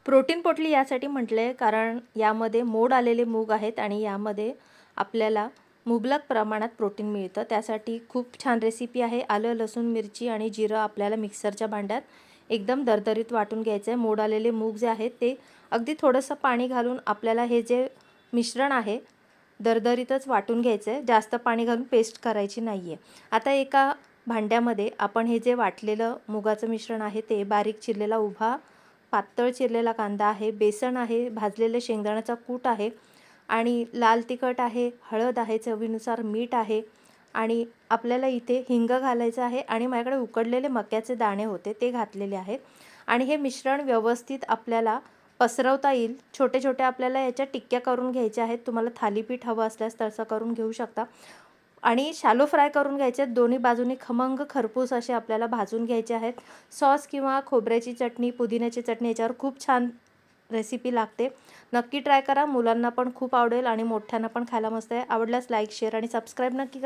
Protein पोटली यासाठी म्हटले कारण यामध्ये मोड आलेले मूग आहेत आणि यामध्ये आपल्याला मुबलक प्रमाणात प्रोटीन मिळतं। त्यासाठी खूप छान रेसिपी आहे। आलं, लसूण, मिरची आणि जिरं आपल्याला मिक्सरच्या भांड्यात एकदम दरदरीत वाटून घ्यायचं आहे। मोड आलेले मूग जे आहेत ते अगदी थोडंसं पाणी घालून आपल्याला हे जे मिश्रण आहे दरदरीतच वाटून घ्यायचं आहे। जास्त पाणी घालून पेस्ट करायची नाही आहे। आता एका भांड्यामध्ये आपण हे जे वाटलेलं मुगाचं मिश्रण आहे ते बारीक चिरलेला उभा पातळ चिरलेला कांदा आहे, बेसन आहे, भाजलेले शेंगदाण्याचा कूट आहे आणि लाल तिखट आहे, हळद आहे, चवीनुसार मीठ आहे आणि आपल्याला इथे हिंग घालायचं आहे आणि माझ्याकडे उकडलेले मक्याचे दाणे होते ते घातलेले आहेत आणि हे मिश्रण व्यवस्थित आपल्याला पसरवता येईल। छोटे छोटे आपल्याला याच्या टिक्क्या करून घ्यायच्या आहेत। तुम्हाला थालीपीठ हवं असल्यास तसं करून घेऊ शकता आणि शॅलो फ्राय करून घ्यायचे आहेत। दोन्ही बाजूनी खमंग खरपूस असे आपल्याला भाजून घ्यायचे आहेत। सॉस किंवा खोबऱ्याची चटणी, पुदिन्याची चटणी याच्यावर खूप छान रेसिपी लागते। नक्की ट्राय करा, मुलांना पण खूप आवडेल आणि मोठ्यांना पण खायला मस्त आहे। आवडल्यास लाईक, शेअर आणि सबस्क्राईब नक्की करा।